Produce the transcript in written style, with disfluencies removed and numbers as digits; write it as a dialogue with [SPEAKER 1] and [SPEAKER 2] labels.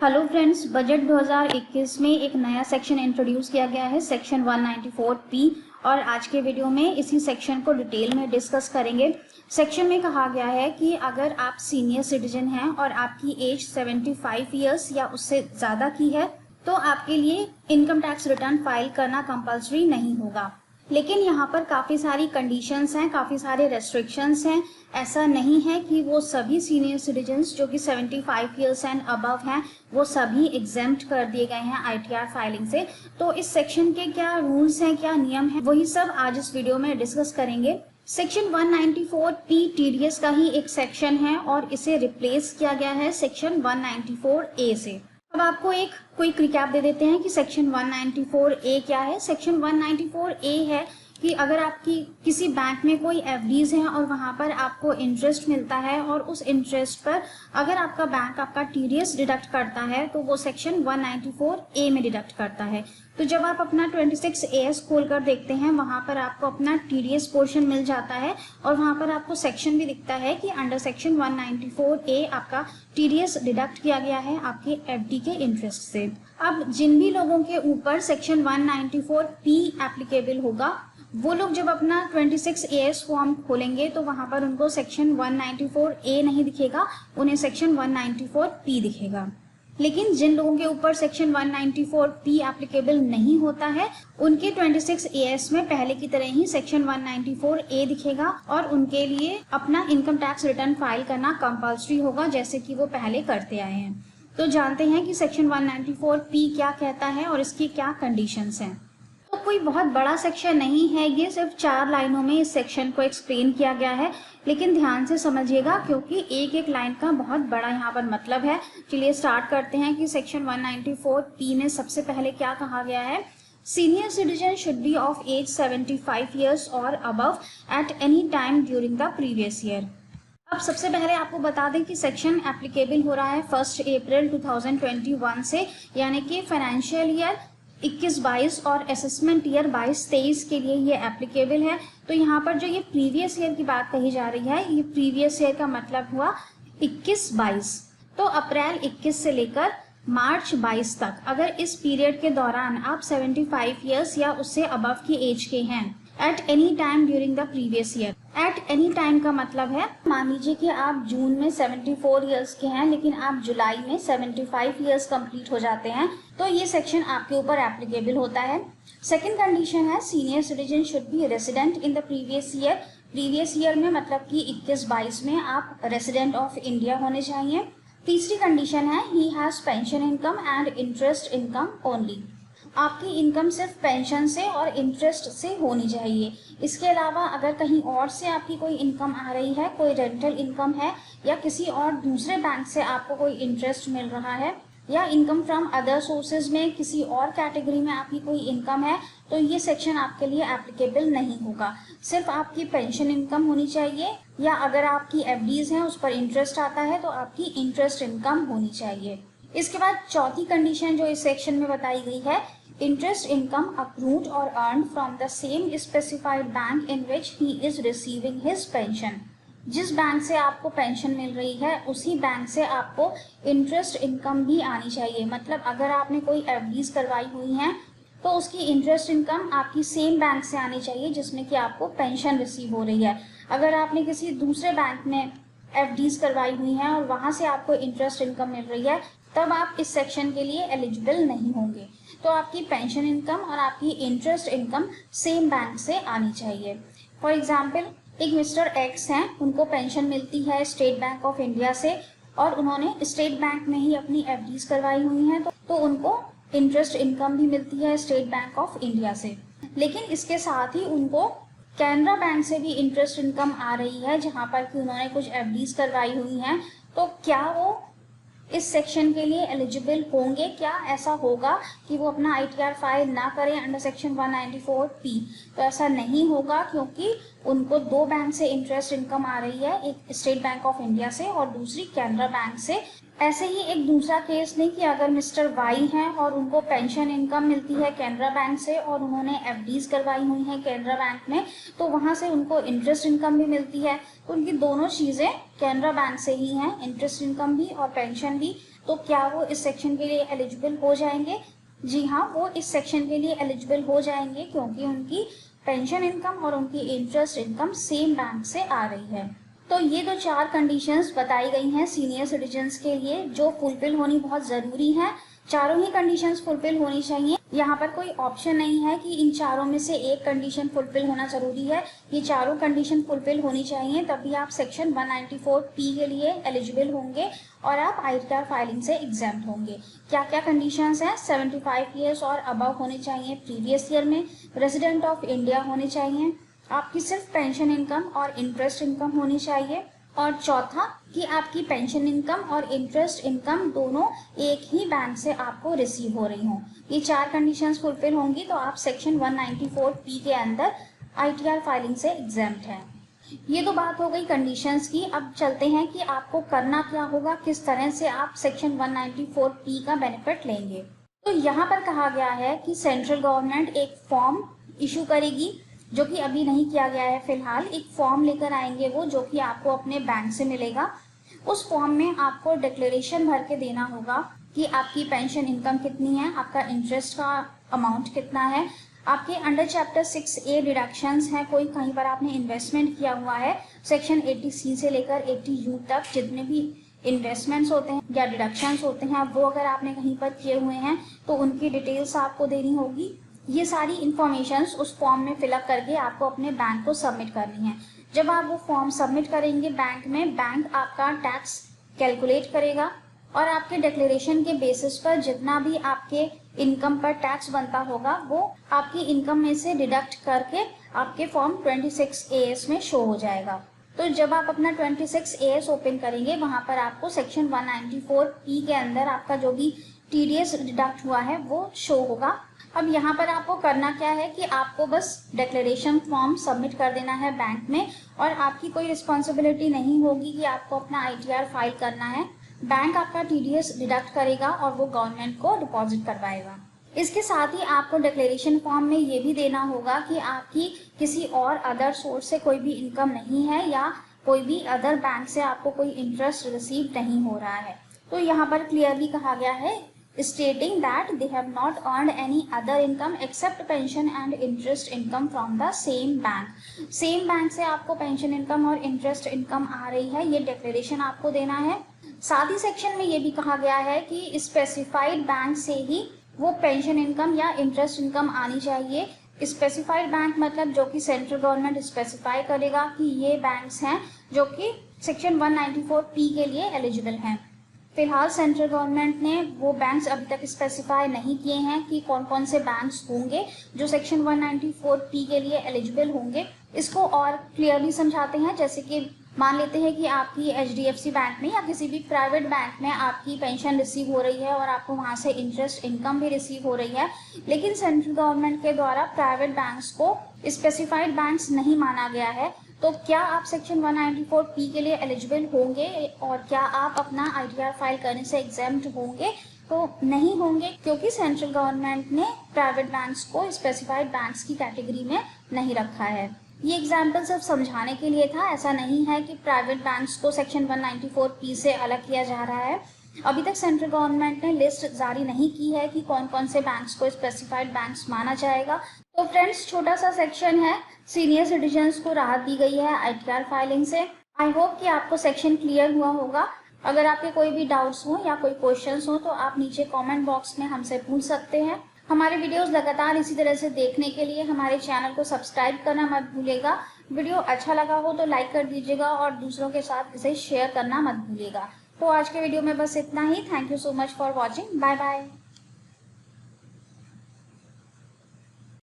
[SPEAKER 1] Hello friends, budget 2021 में एक नया सेक्शन इंट्रोड्यूस किया गया है, सेक्शन 194 पी। और आज के वीडियो में इसी सेक्शन को डिटेल में डिस्कस करेंगे। सेक्शन में कहा गया है कि अगर आप सीनियर सिटीजन हैं और आपकी एज 75 ईयर्स या उससे ज़्यादा की है तो आपके लिए इनकम टैक्स रिटर्न फाइल करना कंपल्सरी नहीं होगा। लेकिन यहाँ पर काफ़ी सारी कंडीशंस हैं, काफ़ी सारे रेस्ट्रिक्शंस हैं। ऐसा नहीं है कि वो सभी सीनियर सिटीजन्स जो कि 75 ईयर्स एंड अबव हैं वो सभी एग्जेम्प्ट कर दिए गए हैं आईटीआर फाइलिंग से। तो इस सेक्शन के क्या रूल्स हैं, क्या नियम हैं, वही सब आज इस वीडियो में डिस्कस करेंगे। सेक्शन 194 पी टीडीएस का ही एक सेक्शन है और इसे रिप्लेस किया गया है सेक्शन 194 ए से। अब आपको एक क्विक रिकैप दे देते हैं कि सेक्शन 194 ए क्या है। सेक्शन 194 ए है कि अगर आपकी किसी बैंक में कोई एफडीज हैं और वहां पर आपको इंटरेस्ट मिलता है और उस इंटरेस्ट पर अगर आपका बैंक आपका टीडीएस डिडक्ट करता है तो वो सेक्शन 194 ए में डिडक्ट करता है। तो जब आप अपना 26 एएस खोलकर देखते हैं वहां पर आपको अपना टीडीएस पोर्शन मिल जाता है और वहां पर आपको सेक्शन भी दिखता है कि अंडर सेक्शन 194 ए आपका टीडीएस डिडक्ट किया गया है आपके एफडी के इंटरेस्ट से। अब जिन भी लोगों के ऊपर सेक्शन 194 पी एप्लीकेबल होगा वो लोग जब अपना 26 एएस फॉर्म खोलेंगे तो वहां पर उनको सेक्शन 194 ए नहीं दिखेगा, उन्हें सेक्शन 194 पी दिखेगा। लेकिन जिन लोगों के ऊपर सेक्शन 194 पी एप्लीकेबल नहीं होता है उनके 26 एएस में पहले की तरह ही सेक्शन 194 ए दिखेगा और उनके लिए अपना इनकम टैक्स रिटर्न फाइल करना कंपल्सरी होगा जैसे कि वो पहले करते आए हैं। तो जानते हैं कि सेक्शन 194 पी क्या कहता है और इसकी क्या कंडीशंस हैं। तो कोई बहुत बड़ा सेक्शन नहीं है, ये सिर्फ 4 लाइनों में इस सेक्शन को एक्सप्लेन किया गया है। लेकिन ध्यान से समझिएगा क्योंकि एक एक लाइन का बहुत बड़ा यहाँ पर मतलब है। चलिए स्टार्ट करते हैं कि सेक्शन 194 पी में सबसे पहले क्या कहा गया है। Senior citizen should be of age 75 years और above at any time during the previous year. अब सबसे पहले आपको बता दें कि सेक्शन एप्लीकेबल हो रहा है 1 अप्रैल 2021 से, यानी कि फाइनेंशियल ईयर 21-22 और असेसमेंट ईयर 22-23 के लिए ये एप्लीकेबल है। तो यहाँ पर जो ये प्रीवियस ईयर की बात कही जा रही है, ये प्रीवियस ईयर का मतलब हुआ 21-22। तो अप्रैल 21 से लेकर मार्च 22 तक अगर इस पीरियड के दौरान आप 75 ईयर्स या उससे अबव की एज के हैं eight any time during the previous year. Eight any time का मतलब है, मान लीजिए कि आप जून में 74 ईयर्स के हैं लेकिन आप जुलाई में 75 ईयर्स कंप्लीट हो जाते हैं तो ये सेक्शन आपके ऊपर एप्लीकेबल होता है। सेकंड कंडीशन है senior citizen should B resident in the previous year. Previous year में मतलब कि 21-22 में आप रेसिडेंट ऑफ इंडिया होने चाहिए। तीसरी कंडीशन है he has pension income and interest income only. आपकी इनकम सिर्फ पेंशन से और इंटरेस्ट से होनी चाहिए। इसके अलावा अगर कहीं और से आपकी कोई इनकम आ रही है, कोई रेंटल इनकम है या किसी और दूसरे बैंक से आपको कोई इंटरेस्ट मिल रहा है या इनकम फ्रॉम अदर सोर्सेज में किसी और कैटेगरी में आपकी कोई इनकम है तो ये सेक्शन आपके लिए एप्लीकेबल नहीं होगा। सिर्फ आपकी पेंशन इनकम होनी चाहिए या अगर आपकी एफडीज हैं उस पर इंटरेस्ट आता है तो आपकी इंटरेस्ट इनकम होनी चाहिए। इसके बाद चौथी कंडीशन जो इस सेक्शन में बताई गई है, इंटरेस्ट इनकम अक्रूड और earn from the same specified bank in which he is receiving his pension. जिस बैंक से आपको पेंशन मिल रही है उसी बैंक से आपको इंटरेस्ट इनकम भी आनी चाहिए। मतलब अगर आपने कोई एफडीज करवाई हुई हैं तो उसकी इंटरेस्ट इनकम आपकी सेम बैंक से आनी चाहिए जिसमें कि आपको पेंशन रिसीव हो रही है। अगर आपने किसी दूसरे बैंक में एफडीज करवाई हुई हैं और वहां से आपको इंटरेस्ट इनकम मिल रही है तब आप इस सेक्शन के लिए एलिजिबल नहीं होंगे। तो आपकी पेंशन इनकम और आपकी इंटरेस्ट इनकम सेम बैंक से आनी चाहिए। फॉर एग्जाम्पल, एक मिस्टर एक्स हैं, उनको पेंशन मिलती है स्टेट बैंक ऑफ इंडिया से और उन्होंने स्टेट बैंक में ही अपनी एफडीज करवाई हुई हैं तो उनको इंटरेस्ट इनकम भी मिलती है स्टेट बैंक ऑफ इंडिया से। लेकिन इसके साथ ही उनको कैनरा बैंक से भी इंटरेस्ट इनकम आ रही है जहां पर कि उन्होंने कुछ एफडीज करवाई हुई हैं। तो क्या वो इस सेक्शन के लिए एलिजिबल होंगे? क्या ऐसा होगा कि वो अपना आईटीआर फाइल ना करें अंडर सेक्शन 194 पी? तो ऐसा नहीं होगा क्योंकि उनको 2 बैंक से इंटरेस्ट इनकम आ रही है, एक स्टेट बैंक ऑफ इंडिया से और दूसरी कैनरा बैंक से। ऐसे ही एक दूसरा केस नहीं कि अगर मिस्टर वाई हैं और उनको पेंशन इनकम मिलती है कैनरा बैंक से और उन्होंने एफडीज करवाई हुई हैं कैनरा बैंक में तो वहां से उनको इंटरेस्ट इनकम भी मिलती है। तो उनकी दोनों चीज़ें कैनरा बैंक से ही हैं, इंटरेस्ट इनकम भी और पेंशन भी तो क्या वो इस सेक्शन के लिए एलिजिबल हो जाएंगे? जी हाँ, वो इस सेक्शन के लिए एलिजिबल हो जाएंगे क्योंकि उनकी पेंशन इनकम और उनकी इंटरेस्ट इनकम सेम बैंक से आ रही है। तो ये तो 4 कंडीशंस बताई गई हैं सीनियर सिटीजन्स के लिए जो फुलफिल होनी बहुत ज़रूरी है। चारों ही कंडीशंस फुलफिल होनी चाहिए। यहाँ पर कोई ऑप्शन नहीं है कि इन चारों में से एक कंडीशन फुलफिल होना जरूरी है। ये चारों कंडीशन फुलफिल होनी चाहिए, तभी आप सेक्शन 194P के लिए एलिजिबल होंगे और आप ITR फाइलिंग से एग्जाम्प्ट होंगे। क्या क्या कंडीशंस हैं? 75 ईयर्स और अबव होने चाहिए प्रीवियस ईयर में, रेजिडेंट ऑफ इंडिया होने चाहिए, आपकी सिर्फ पेंशन इनकम और इंटरेस्ट इनकम होनी चाहिए, और चौथा कि आपकी पेंशन इनकम और इंटरेस्ट इनकम दोनों एक ही बैंक से आपको रिसीव हो रही हों। ये 4 कंडीशंस फुलफिल होंगी तो आप सेक्शन 194P के अंदर ITR फाइलिंग से एग्जाम्प्ट हैं। ये तो बात हो गई कंडीशंस की। अब चलते हैं कि आपको करना क्या होगा, किस तरह से आप सेक्शन 194P का बेनिफिट लेंगे। तो यहाँ पर कहा गया है कि सेंट्रल गवर्नमेंट एक फॉर्म इशू करेगी, जो कि अभी नहीं किया गया है फिलहाल। एक फॉर्म लेकर आएंगे वो, जो कि आपको अपने बैंक से मिलेगा। उस फॉर्म में आपको डिक्लेरेशन भर के देना होगा कि आपकी पेंशन इनकम कितनी है, आपका इंटरेस्ट का अमाउंट कितना है, आपके अंडर चैप्टर 6A डिडक्शंस हैं, कोई कहीं पर आपने इन्वेस्टमेंट किया हुआ है, सेक्शन 80C से लेकर 80U तक जितने भी इन्वेस्टमेंट्स होते हैं या डिडक्शंस होते हैं, वो अगर आपने कहीं पर किए हुए हैं तो उनकी डिटेल्स आपको देनी होगी। ये सारी इंफॉर्मेशंस उस फॉर्म में फिलअप करके आपको अपने बैंक को सबमिट करनी है। जब आप वो फॉर्म सबमिट करेंगे बैंक में, बैंक आपका टैक्स कैलकुलेट करेगा और आपके डिक्लेरेशन के बेसिस पर जितना भी आपके इनकम पर टैक्स बनता होगा वो आपकी इनकम में से डिडक्ट करके आपके फॉर्म 26AS में शो हो जाएगा। तो जब आप अपना 26AS ओपन करेंगे, वहां पर आपको सेक्शन 194P के अंदर आपका जो भी TDS डिडक्ट हुआ है वो शो होगा। अब यहाँ पर आपको करना क्या है कि आपको बस डिक्लेरेशन फॉर्म सबमिट कर देना है बैंक में, और आपकी कोई रिस्पॉन्सिबिलिटी नहीं होगी कि आपको अपना ITR फाइल करना है। बैंक आपका TDS डिडक्ट करेगा और वो गवर्नमेंट को डिपॉजिट करवाएगा। इसके साथ ही आपको डिक्लेरेशन फॉर्म में ये भी देना होगा कि आपकी किसी और अदर सोर्स से कोई भी इनकम नहीं है या कोई भी अदर बैंक से आपको कोई इंटरेस्ट रिसीव नहीं हो रहा है। तो यहाँ पर क्लियरली कहा गया है stating that they have not earned any other income except pension and interest income from the same bank. Same bank से आपको पेंशन इनकम और इंटरेस्ट इनकम आ रही है, ये डिक्लेरेशन आपको देना है। साथ ही सेक्शन में ये भी कहा गया है कि स्पेसिफाइड बैंक से ही वो पेंशन इनकम या इंटरेस्ट इनकम आनी चाहिए। स्पेसिफाइड बैंक मतलब जो कि सेंट्रल गवर्नमेंट स्पेसिफाई करेगा कि ये बैंक्स हैं जो कि सेक्शन 194P के लिए एलिजिबल हैं। फिलहाल सेंट्रल गवर्नमेंट ने वो बैंक्स अभी तक स्पेसिफाई नहीं किए हैं कि कौन कौन से बैंक्स होंगे जो सेक्शन 194P के लिए एलिजिबल होंगे। इसको और क्लियरली समझाते हैं, जैसे कि मान लेते हैं कि आपकी HDFC बैंक में या किसी भी प्राइवेट बैंक में आपकी पेंशन रिसीव हो रही है और आपको वहाँ से इंटरेस्ट इनकम भी रिसीव हो रही है, लेकिन सेंट्रल गवर्नमेंट के द्वारा प्राइवेट बैंक्स को स्पेसिफाइड बैंक्स नहीं माना गया है। तो क्या आप सेक्शन 194P के लिए एलिजिबल होंगे और क्या आप अपना ITR फाइल करने से एग्जेम्प्ट होंगे? तो नहीं होंगे, क्योंकि सेंट्रल गवर्नमेंट ने प्राइवेट बैंक्स को स्पेसिफाइड बैंक्स की कैटेगरी में नहीं रखा है। ये एग्जाम्पल सिर्फ समझाने के लिए था, ऐसा नहीं है कि प्राइवेट बैंक्स को सेक्शन 194P से अलग किया जा रहा है। अभी तक सेंट्रल गवर्नमेंट ने लिस्ट जारी नहीं की है कि कौन कौन से बैंक्स को स्पेसिफाइड बैंक्स माना जाएगा। तो फ्रेंड्स, छोटा सा सेक्शन है, सीनियर सिटीजन्स को राहत दी गई है ITR फाइलिंग से। आई होप कि आपको सेक्शन क्लियर हुआ होगा। अगर आपके कोई भी डाउट्स हो या कोई क्वेश्चंस हो तो आप नीचे कमेंट बॉक्स में हमसे पूछ सकते हैं। हमारे वीडियोस लगातार इसी तरह से देखने के लिए हमारे चैनल को सब्सक्राइब करना मत भूलिएगा। वीडियो अच्छा लगा हो तो लाइक कर दीजिएगा और दूसरों के साथ इसे शेयर करना मत भूलिएगा। तो आज के वीडियो में बस इतना ही। Thank you so much for watching. Bye bye.